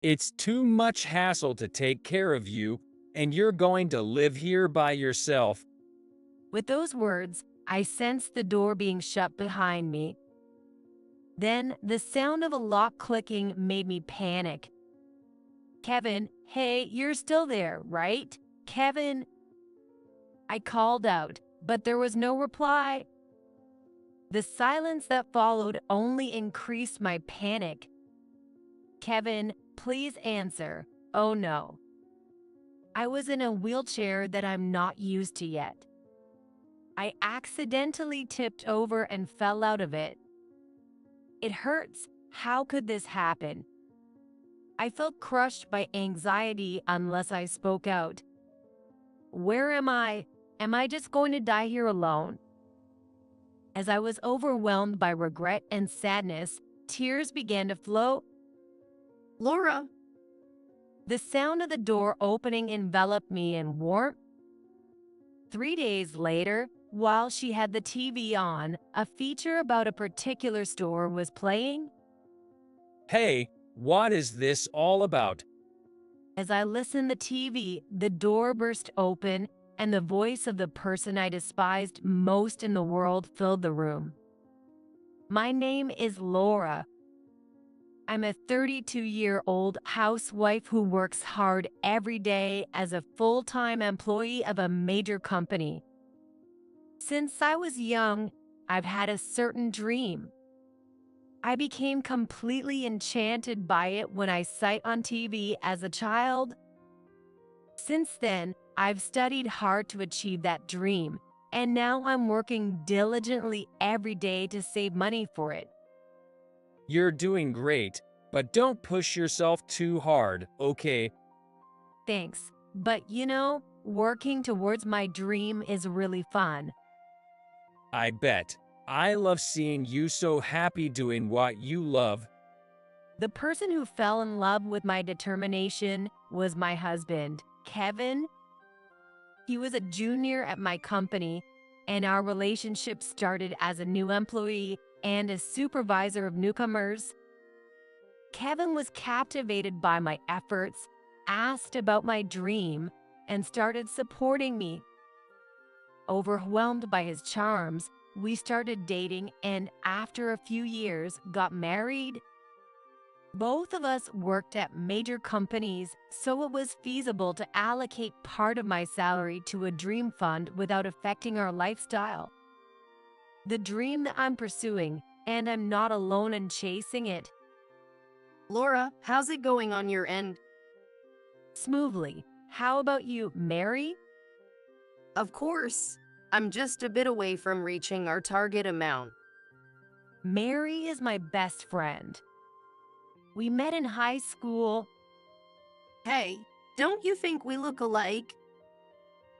It's too much hassle to take care of you, and you're going to live here by yourself. With those words, I sensed the door being shut behind me. Then, the sound of a lock clicking made me panic. Kevin, hey, you're still there, right? Kevin, I called out, but there was no reply. The silence that followed only increased my panic. Kevin, please answer. Oh no. I was in a wheelchair that I'm not used to yet. I accidentally tipped over and fell out of it. It hurts. How could this happen? I felt crushed by anxiety unless I spoke out. Where am I? Am I just going to die here alone? As I was overwhelmed by regret and sadness, tears began to flow. Laura, The sound of the door opening enveloped me in warmth. 3 days later, while she had the TV on, a feature about a particular store was playing. Hey, what is this all about? As I listened the TV, the door burst open and the voice of the person I despised most in the world filled the room. My name is Laura. I'm a 32-year-old housewife who works hard every day as a full-time employee of a major company. Since I was young, I've had a certain dream. I became completely enchanted by it when I saw it on TV as a child. Since then, I've studied hard to achieve that dream, and now I'm working diligently every day to save money for it. You're doing great, but don't push yourself too hard, okay? Thanks. But working towards my dream is really fun. I bet. I love seeing you so happy doing what you love. The person who fell in love with my determination was my husband, Kevin. He was a junior at my company, and our relationship started as a new employee and a supervisor of newcomers. Kevin was captivated by my efforts, asked about my dream, and started supporting me. Overwhelmed by his charms, we started dating and after a few years got married. Both of us worked at major companies, so it was feasible to allocate part of my salary to a dream fund without affecting our lifestyle. The dream that I'm pursuing, and I'm not alone in chasing it. Laura, how's it going on your end? Smoothly. How about you, Mary? Of course. I'm just a bit away from reaching our target amount. Mary is my best friend. We met in high school. Hey, don't you think we look alike?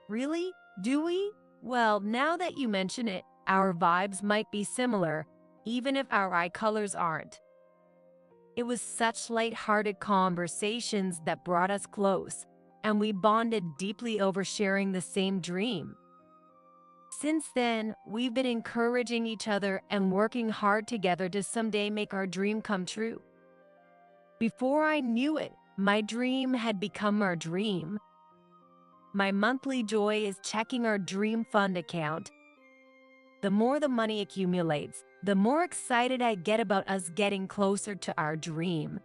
Really? Do we? Well, now that you mention it, our vibes might be similar, even if our eye colors aren't. It was such light-hearted conversations that brought us close, and we bonded deeply over sharing the same dream. Since then, we've been encouraging each other and working hard together to someday make our dream come true. Before I knew it, my dream had become our dream. My monthly joy is checking our dream fund account. The more the money accumulates, the more excited I get about us getting closer to our dream.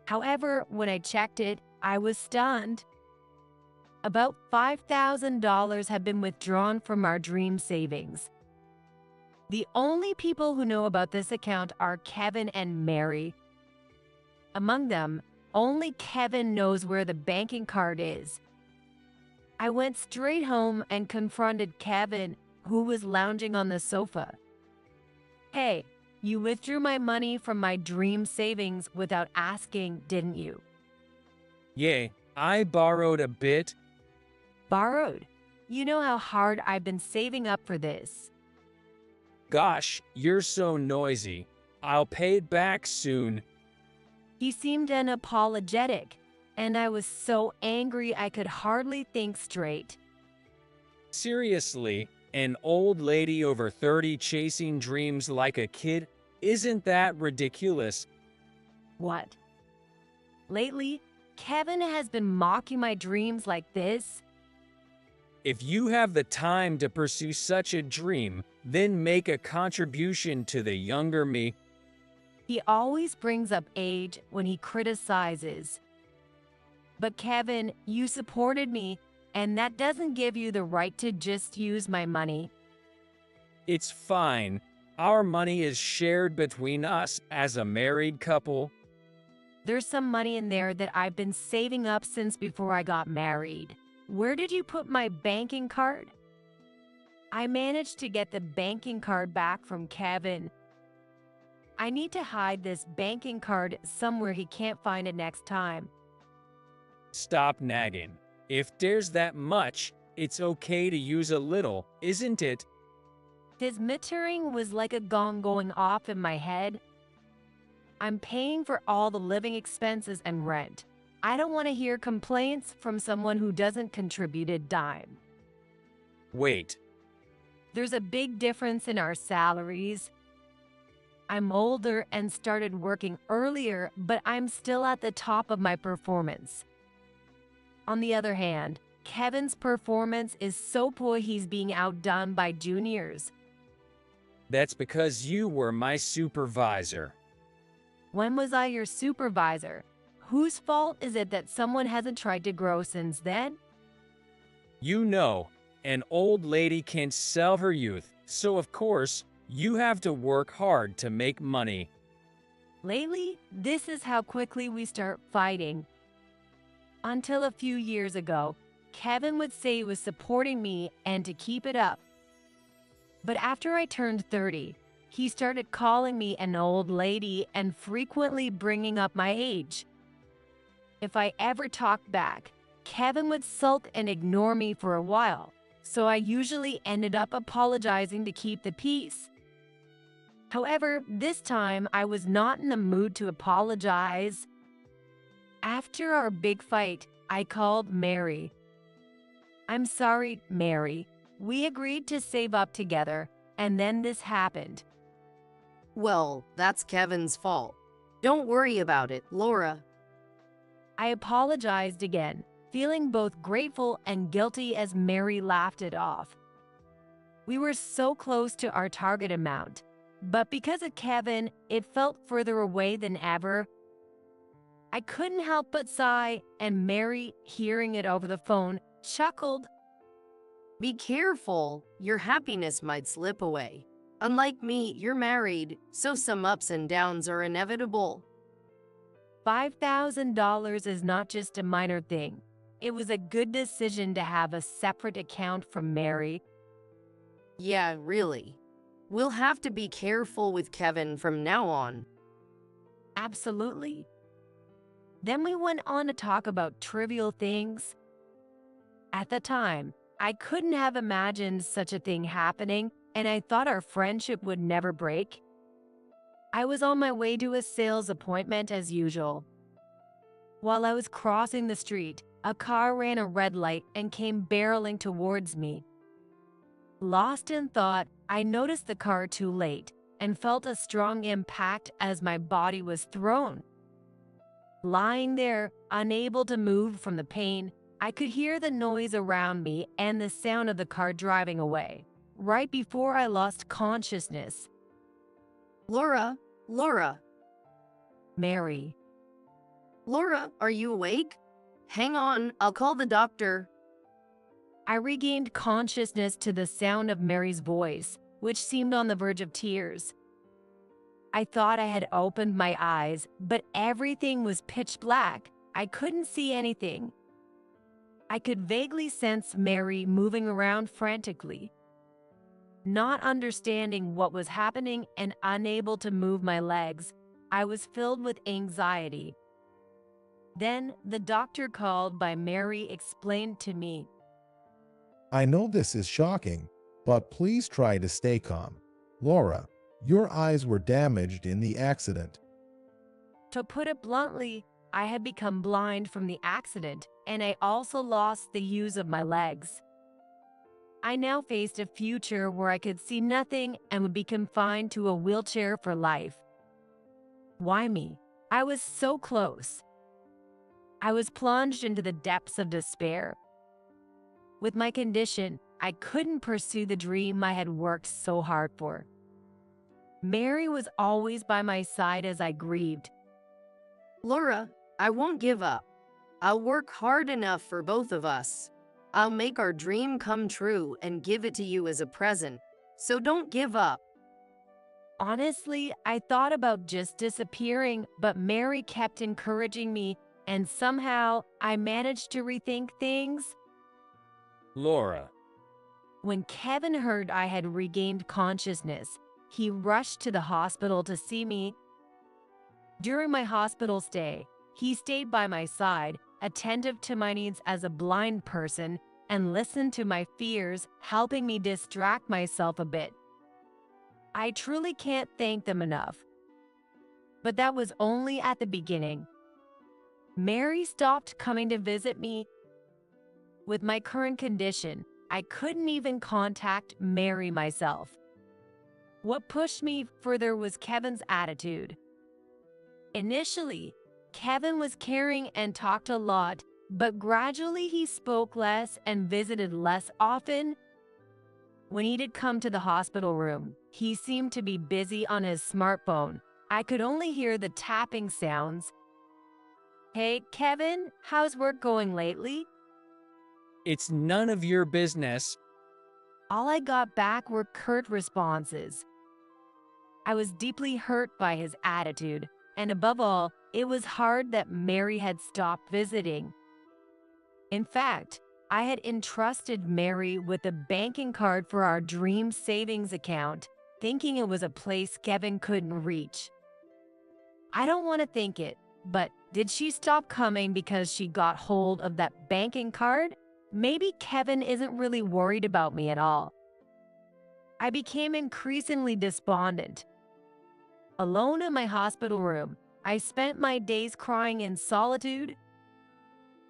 However, when I checked it, I was stunned. About $5,000 have been withdrawn from our dream savings. The only people who know about this account are Kevin and Mary. Among them, only Kevin knows where the banking card is. I went straight home and confronted Kevin, who was lounging on the sofa. Hey, you withdrew my money from my dream savings without asking, didn't you? Yay, I borrowed a bit. Borrowed? You know how hard I've been saving up for this. Gosh, you're so noisy. I'll pay it back soon. He seemed unapologetic, and I was so angry I could hardly think straight. Seriously, an old lady over 30 chasing dreams like a kid? Isn't that ridiculous? What? Lately, Kevin has been mocking my dreams like this. If you have the time to pursue such a dream, then make a contribution to the younger me. He always brings up age when he criticizes. But Kevin, you supported me, and that doesn't give you the right to just use my money. It's fine. Our money is shared between us as a married couple. There's some money in there that I've been saving up since before I got married. Where did you put my banking card? I managed to get the banking card back from Kevin. I need to hide this banking card somewhere he can't find it next time. Stop nagging. If there's that much, it's okay to use a little, isn't it? His muttering was like a gong going off in my head. I'm paying for all the living expenses and rent. I don't want to hear complaints from someone who doesn't contribute a dime. Wait, There's a big difference in our salaries. I'm older and started working earlier, but I'm still at the top of my performance. On the other hand, Kevin's performance is so poor he's being outdone by juniors. that's because you were my supervisor. When was I your supervisor? Whose fault is it that someone hasn't tried to grow since then? You know, an old lady can't sell her youth, so of course, you have to work hard to make money. Lately, this is how quickly we start fighting. Until a few years ago, Kevin would say he was supporting me and to keep it up. But after I turned 30, he started calling me an old lady and frequently bringing up my age. If I ever talked back, Kevin would sulk and ignore me for a while, so I usually ended up apologizing to keep the peace. However, this time I was not in the mood to apologize. After our big fight, I called Mary. I'm sorry, Mary. We agreed to save up together, and then this happened. Well, that's Kevin's fault. Don't worry about it, Laura. I apologized again, feeling both grateful and guilty as Mary laughed it off. We were so close to our target amount, but because of Kevin, it felt further away than ever. I couldn't help but sigh, and Mary, hearing it over the phone, chuckled. Be careful, your happiness might slip away. Unlike me, you're married, so some ups and downs are inevitable. $5,000 is not just a minor thing. It was a good decision to have a separate account from Mary. Yeah, really. We'll have to be careful with Kevin from now on. Absolutely. Then we went on to talk about trivial things. At the time, I couldn't have imagined such a thing happening, and I thought our friendship would never break. I was on my way to a sales appointment as usual. While I was crossing the street, a car ran a red light and came barreling towards me. Lost in thought, I noticed the car too late and felt a strong impact as my body was thrown. Lying there, unable to move from the pain, I could hear the noise around me and the sound of the car driving away, right before I lost consciousness. Laura, Mary. Laura, are you awake? Hang on, I'll call the doctor. I regained consciousness to the sound of Mary's voice, which seemed on the verge of tears. I thought I had opened my eyes, but everything was pitch black. I couldn't see anything. I could vaguely sense Mary moving around frantically. Not understanding what was happening and unable to move my legs, I was filled with anxiety. Then the doctor called by Mary explained to me. I know this is shocking, but please try to stay calm. Laura, your eyes were damaged in the accident. To put it bluntly, I had become blind from the accident, and I also lost the use of my legs. I now faced a future where I could see nothing and would be confined to a wheelchair for life. Why me? I was so close. I was plunged into the depths of despair. With my condition, I couldn't pursue the dream I had worked so hard for. Mary was always by my side as I grieved. Laura, I won't give up. I'll work hard enough for both of us. I'll make our dream come true and give it to you as a present. So don't give up. Honestly, I thought about just disappearing, but Mary kept encouraging me, and somehow I managed to rethink things. Laura, When Kevin heard I had regained consciousness, he rushed to the hospital to see me. During my hospital stay, he stayed by my side, attentive to my needs as a blind person, and listened to my fears, helping me distract myself a bit. I truly can't thank them enough. But that was only at the beginning. Mary stopped coming to visit me. With my current condition, I couldn't even contact Mary myself. What pushed me further was Kevin's attitude. Initially, Kevin was caring and talked a lot, but gradually he spoke less and visited less often. When he did come to the hospital room, he seemed to be busy on his smartphone. I could only hear the tapping sounds. Hey, Kevin, how's work going lately? it's none of your business. All I got back were curt responses. I was deeply hurt by his attitude, and above all, it was hard that Mary had stopped visiting. In fact, I had entrusted Mary with a banking card for our dream savings account, thinking it was a place Kevin couldn't reach. I don't want to think it, but did she stop coming because she got hold of that banking card? Maybe Kevin isn't really worried about me at all. I became increasingly despondent. Alone in my hospital room, I spent my days crying in solitude.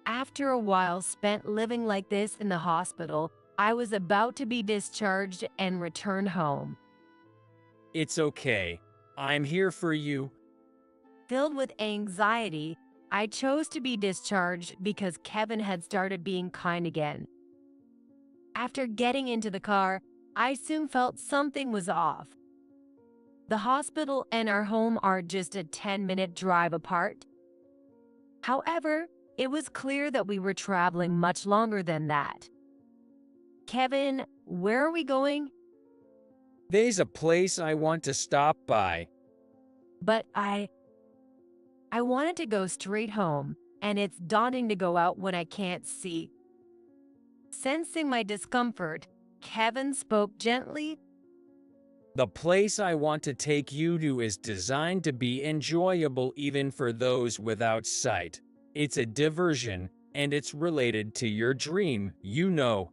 After a while spent living like this in the hospital, I was about to be discharged and return home. It's okay. I'm here for you. Filled with anxiety, I chose to be discharged because Kevin had started being kind again. After getting into the car, I soon felt something was off. The hospital and our home are just a 10-minute drive apart. However, it was clear that we were traveling much longer than that. Kevin, where are we going? There's a place I want to stop by. But I wanted to go straight home, and it's daunting to go out when I can't see. Sensing my discomfort, Kevin spoke gently. The place I want to take you to is designed to be enjoyable even for those without sight. It's a diversion, and it's related to your dream, you know.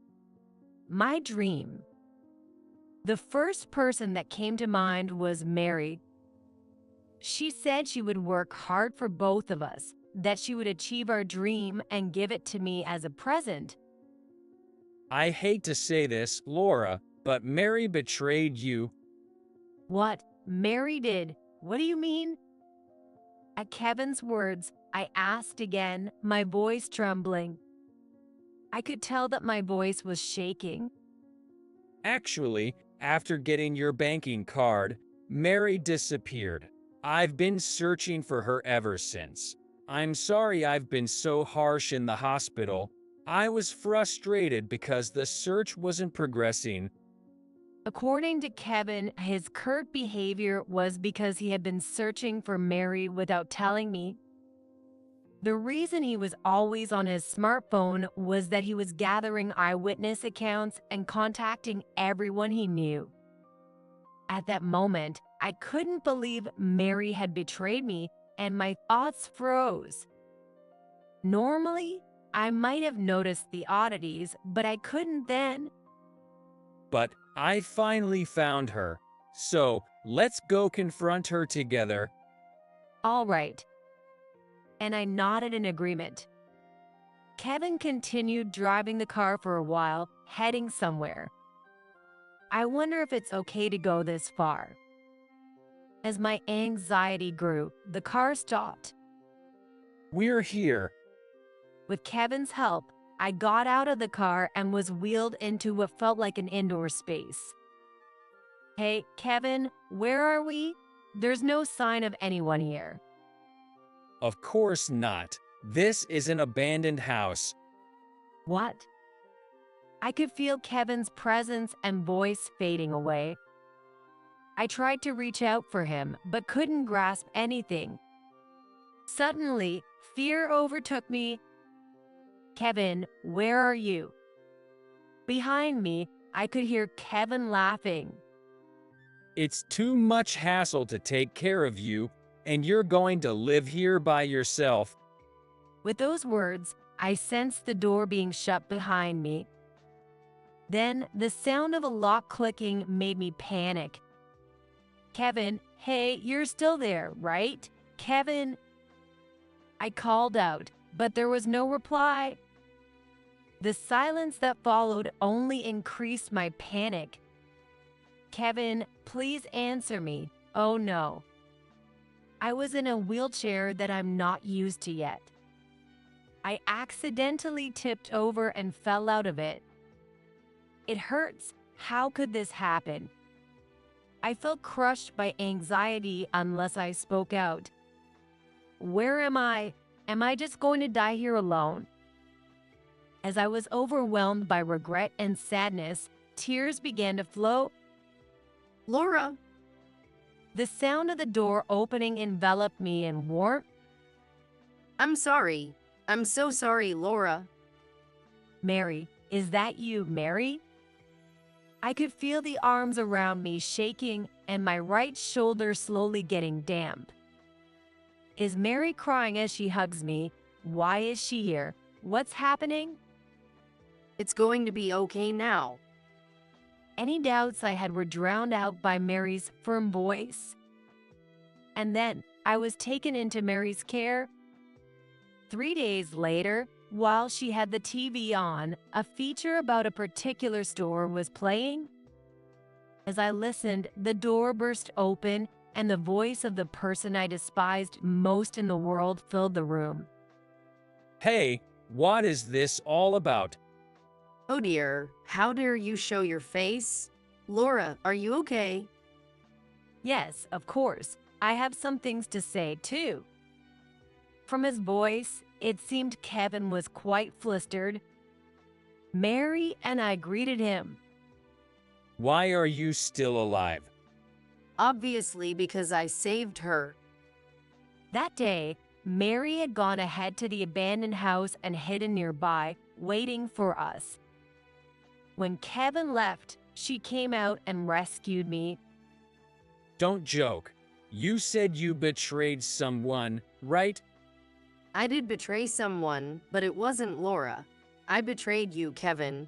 My dream. The first person that came to mind was Mary. She said she would work hard for both of us, that she would achieve our dream and give it to me as a present. I hate to say this, Laura, but Mary betrayed you. What? Mary did? What do you mean? At Kevin's words, I asked again, my voice trembling. I could tell that my voice was shaking. Actually, after getting your banking card, Mary disappeared. I've been searching for her ever since. I'm sorry I've been so harsh in the hospital. I was frustrated because the search wasn't progressing. According to Kevin, his curt behavior was because he had been searching for Mary without telling me. The reason he was always on his smartphone was that he was gathering eyewitness accounts and contacting everyone he knew. At that moment, I couldn't believe Mary had betrayed me, and my thoughts froze. Normally, I might have noticed the oddities, but I couldn't then. But I finally found her. So, let's go confront her together. All right. And I nodded in agreement. Kevin continued driving the car for a while, heading somewhere. I wonder if it's okay to go this far. As my anxiety grew, the car stopped. We're here. With Kevin's help, I got out of the car and was wheeled into what felt like an indoor space. Hey, Kevin, where are we? There's no sign of anyone here. Of course not. This is an abandoned house. What? I could feel Kevin's presence and voice fading away. I tried to reach out for him, but couldn't grasp anything. Suddenly, fear overtook me. Kevin, where are you? Behind me, I could hear Kevin laughing. It's too much hassle to take care of you, and you're going to live here by yourself. With those words, I sensed the door being shut behind me. Then, the sound of a lock clicking made me panic. Kevin, hey, you're still there, right? Kevin? I called out, but there was no reply. The silence that followed only increased my panic. Kevin, please answer me. Oh no. I was in a wheelchair that I'm not used to yet. I accidentally tipped over and fell out of it. It hurts. How could this happen? I felt crushed by anxiety unless I spoke out. Where am I? Am I just going to die here alone? As I was overwhelmed by regret and sadness, tears began to flow. Laura, The sound of the door opening enveloped me in warmth. I'm sorry. I'm so sorry, Laura. Mary, is that you, Mary? I could feel the arms around me shaking and my right shoulder slowly getting damp. Is Mary crying as she hugs me? Why is she here? What's happening? It's going to be okay now. Any doubts I had were drowned out by Mary's firm voice. And then I was taken into Mary's care. 3 days later, while she had the TV on, a feature about a particular store was playing. As I listened, the door burst open and the voice of the person I despised most in the world filled the room. Hey, what is this all about? Oh dear, how dare you show your face? Laura, are you okay? Yes, of course. I have some things to say, too. From his voice, it seemed Kevin was quite flustered. Mary and I greeted him. Why are you still alive? Obviously because I saved her. That day, Mary had gone ahead to the abandoned house and hidden nearby, waiting for us. When Kevin left, she came out and rescued me. Don't joke. You said you betrayed someone, right? I did betray someone, but it wasn't Laura. I betrayed you, Kevin.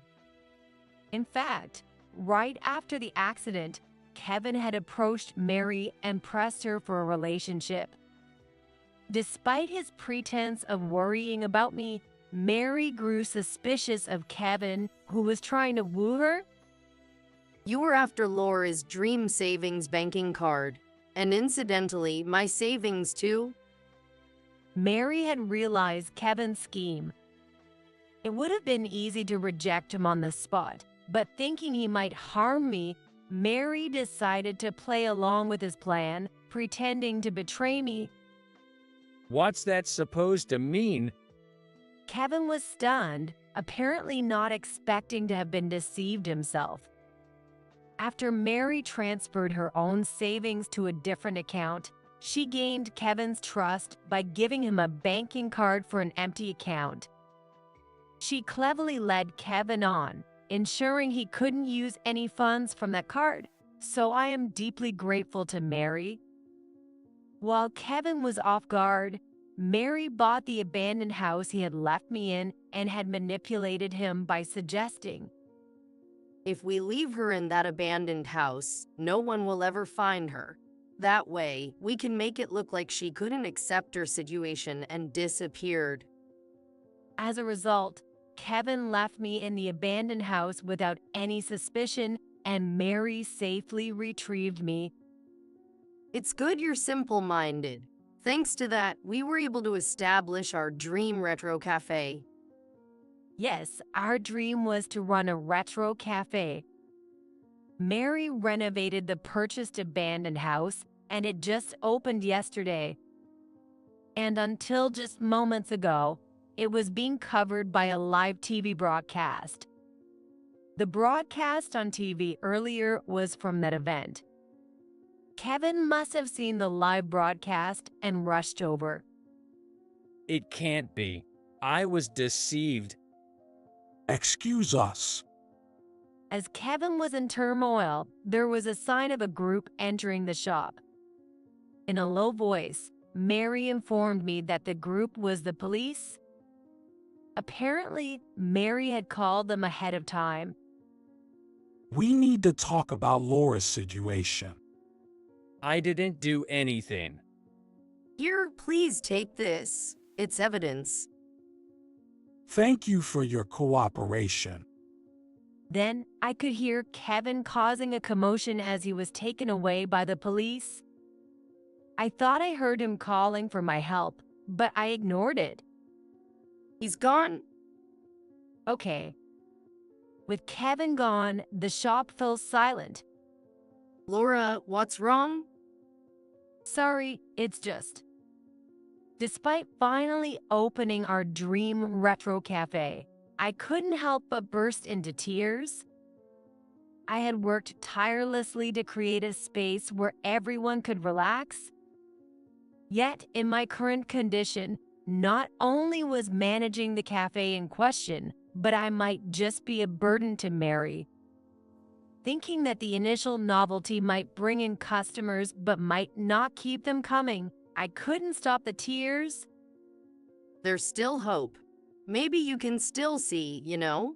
In fact, right after the accident, Kevin had approached Mary and pressed her for a relationship. Despite his pretense of worrying about me, Mary grew suspicious of Kevin, who was trying to woo her. You were after Laura's dream savings banking card, and incidentally, my savings too. Mary had realized Kevin's scheme. It would have been easy to reject him on the spot, but thinking he might harm me, Mary decided to play along with his plan, pretending to betray me. What's that supposed to mean? Kevin was stunned, apparently not expecting to have been deceived himself. After Mary transferred her own savings to a different account, she gained Kevin's trust by giving him a banking card for an empty account. She cleverly led Kevin on, ensuring he couldn't use any funds from that card, so I am deeply grateful to Mary. While Kevin was off guard, Mary bought the abandoned house he had left me in and had manipulated him by suggesting, If we leave her in that abandoned house, no one will ever find her. That way, we can make it look like she couldn't accept her situation and disappeared. As a result, Kevin left me in the abandoned house without any suspicion, and Mary safely retrieved me. It's good you're simple-minded. Thanks to that, we were able to establish our dream retro cafe. Yes, our dream was to run a retro cafe. Mary renovated the purchased abandoned house, and it just opened yesterday. And until just moments ago, it was being covered by a live TV broadcast. The broadcast on TV earlier was from that event. Kevin must have seen the live broadcast and rushed over. It can't be. I was deceived. Excuse us. As Kevin was in turmoil, there was a sign of a group entering the shop. In a low voice, Mary informed me that the group was the police. Apparently, Mary had called them ahead of time. We need to talk about Laura's situation. I didn't do anything. Here, please take this. It's evidence. Thank you for your cooperation. Then I could hear Kevin causing a commotion as he was taken away by the police. I thought I heard him calling for my help, but I ignored it. He's gone. Okay. With Kevin gone, the shop fell silent. Laura, what's wrong? Sorry, it's just. Despite finally opening our dream retro cafe, I couldn't help but burst into tears. I had worked tirelessly to create a space where everyone could relax. Yet, in my current condition, not only was managing the cafe in question, but I might just be a burden to Mary. Thinking that the initial novelty might bring in customers but might not keep them coming, I couldn't stop the tears. There's still hope. Maybe you can still see, you know?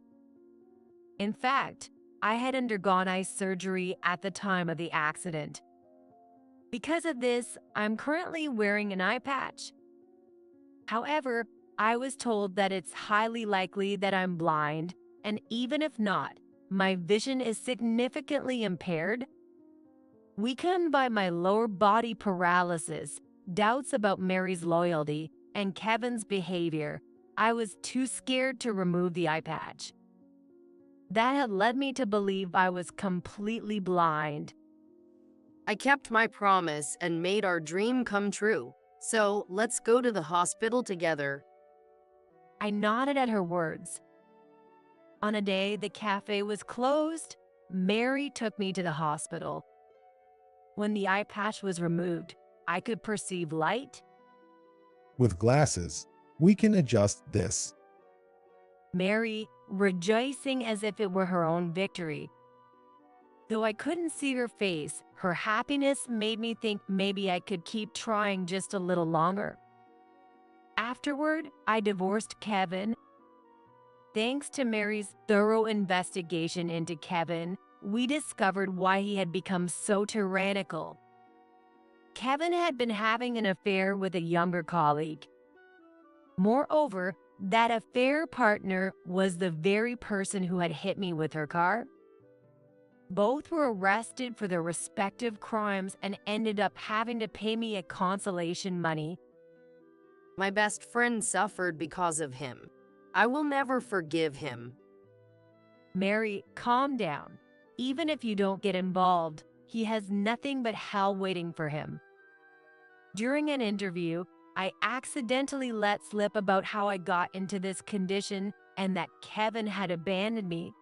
In fact, I had undergone eye surgery at the time of the accident. Because of this, I'm currently wearing an eye patch. However, I was told that it's highly likely that I'm blind, and even if not, my vision is significantly impaired. Weakened by my lower body paralysis, doubts about Mary's loyalty, and Kevin's behavior, I was too scared to remove the eye patch. That had led me to believe I was completely blind. I kept my promise and made our dream come true. So let's go to the hospital together. I nodded at her words. On a day the cafe was closed, Mary took me to the hospital. When the eye patch was removed, I could perceive light. With glasses, we can adjust this. Mary, rejoicing as if it were her own victory. Though I couldn't see her face, her happiness made me think maybe I could keep trying just a little longer. Afterward, I divorced Kevin. Thanks to Mary's thorough investigation into Kevin, we discovered why he had become so tyrannical. Kevin had been having an affair with a younger colleague. Moreover, that affair partner was the very person who had hit me with her car. Both were arrested for their respective crimes and ended up having to pay me a consolation money. My best friend suffered because of him. I will never forgive him. Mary, calm down. Even if you don't get involved, he has nothing but hell waiting for him. During an interview, I accidentally let slip about how I got into this condition and that Kevin had abandoned me.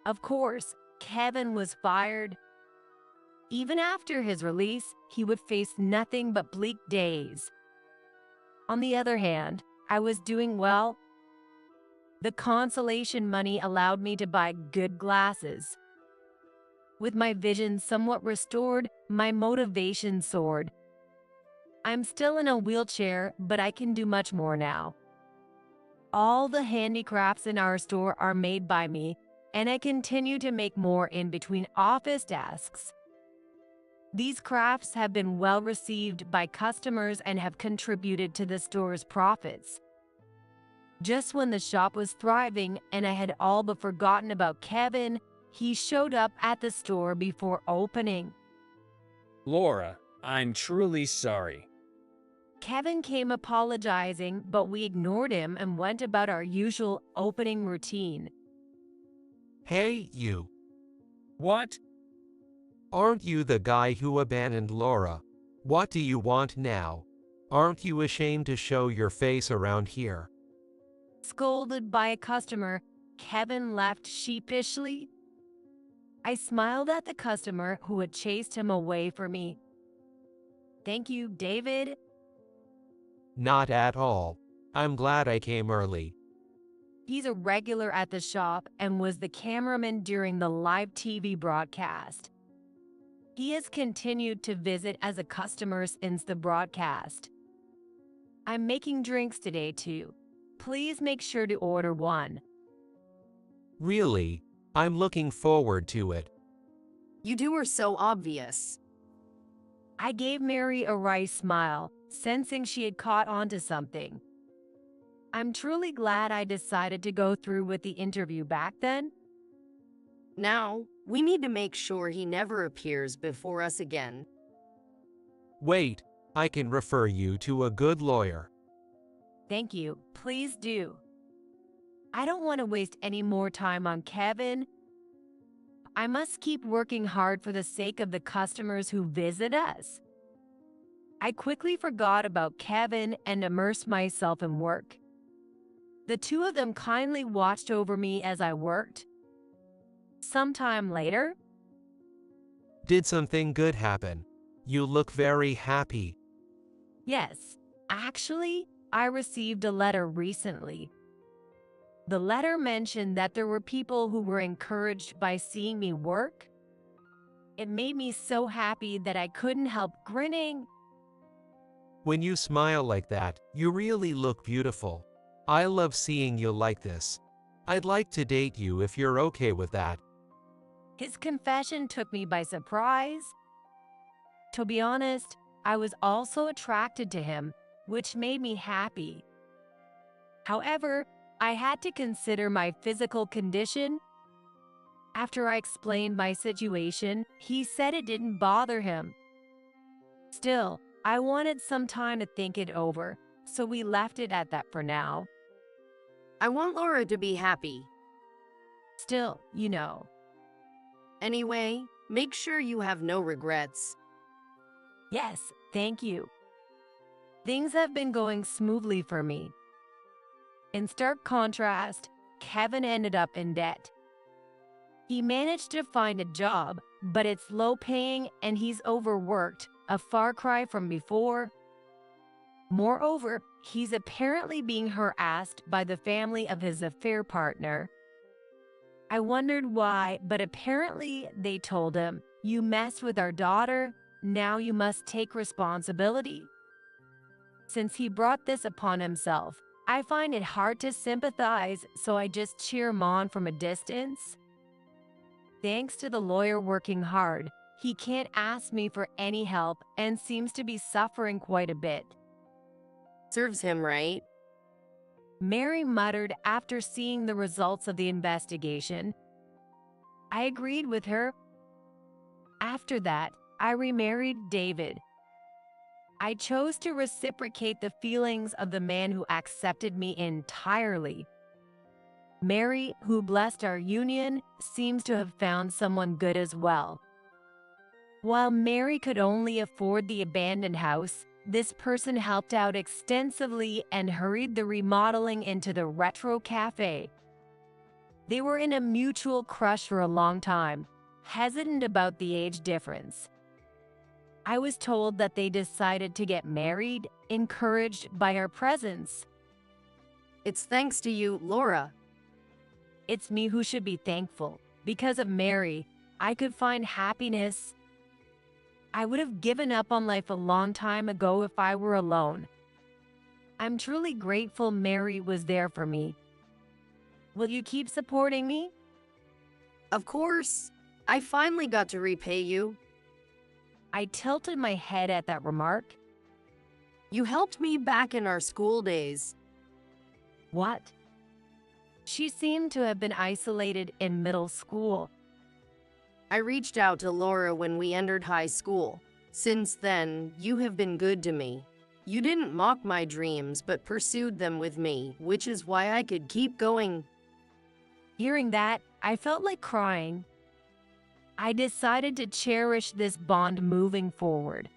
Of course, Kevin was fired. Even after his release, he would face nothing but bleak days. On the other hand, I was doing well. The consolation money allowed me to buy good glasses. With my vision somewhat restored, my motivation soared. I'm still in a wheelchair, but I can do much more now. All the handicrafts in our store are made by me, and I continue to make more in between office desks. These crafts have been well received by customers and have contributed to the store's profits. Just when the shop was thriving and I had all but forgotten about Kevin, he showed up at the store before opening. Laura, I'm truly sorry. Kevin came apologizing, but we ignored him and went about our usual opening routine. Hey, you. What? Aren't you the guy who abandoned Laura? What do you want now? Aren't you ashamed to show your face around here? Scolded by a customer, Kevin left sheepishly. I smiled at the customer who had chased him away from me. Thank you, David. Not at all. I'm glad I came early. He's a regular at the shop and was the cameraman during the live TV broadcast. He has continued to visit as a customer since the broadcast. I'm making drinks today too. Please make sure to order one. Really? I'm looking forward to it. You two are so obvious. I gave Mary a wry smile, sensing she had caught on to something. I'm truly glad I decided to go through with the interview back then. Now, we need to make sure he never appears before us again. Wait, I can refer you to a good lawyer. Thank you, please do. I don't want to waste any more time on Kevin. I must keep working hard for the sake of the customers who visit us. I quickly forgot about Kevin and immersed myself in work. The two of them kindly watched over me as I worked. Sometime later, Did something good happen? You look very happy. yes, actually, I received a letter recently. The letter mentioned that there were people who were encouraged by seeing me work. It made me so happy that I couldn't help grinning. When you smile like that, you really look beautiful. I love seeing you like this. I'd like to date you if you're okay with that. His confession took me by surprise. To be honest, I was also attracted to him, which made me happy. However, I had to consider my physical condition. After I explained my situation, he said it didn't bother him. Still, I wanted some time to think it over, so we left it at that for now. I want Laura to be happy. Still, you know. Anyway, make sure you have no regrets. Yes, thank you. Things have been going smoothly for me. In stark contrast, Kevin ended up in debt. He managed to find a job, but it's low-paying and he's overworked, a far cry from before. Moreover, he's apparently being harassed by the family of his affair partner. I wondered why, but apparently they told him, "You messed with our daughter, now you must take responsibility." Since he brought this upon himself, I find it hard to sympathize, so I just cheer him on from a distance. Thanks to the lawyer working hard, he can't ask me for any help and seems to be suffering quite a bit. Serves him right. Mary muttered after seeing the results of the investigation. I agreed with her. After that, I remarried David. I chose to reciprocate the feelings of the man who accepted me entirely. Mary, who blessed our union, seems to have found someone good as well. While Mary could only afford the abandoned house, this person helped out extensively and hurried the remodeling into the retro cafe. They were in a mutual crush for a long time, hesitant about the age difference. I was told that they decided to get married, encouraged by our presence. It's thanks to you, Laura. It's me who should be thankful. Because of Mary, I could find happiness. I would have given up on life a long time ago if I were alone. I'm truly grateful Mary was there for me. Will you keep supporting me? Of course. I finally got to repay you. I tilted my head at that remark. You helped me back in our school days. What? She seemed to have been isolated in middle school. I reached out to Laura when we entered high school. Since then, you have been good to me. You didn't mock my dreams but pursued them with me, which is why I could keep going. Hearing that, I felt like crying. I decided to cherish this bond moving forward.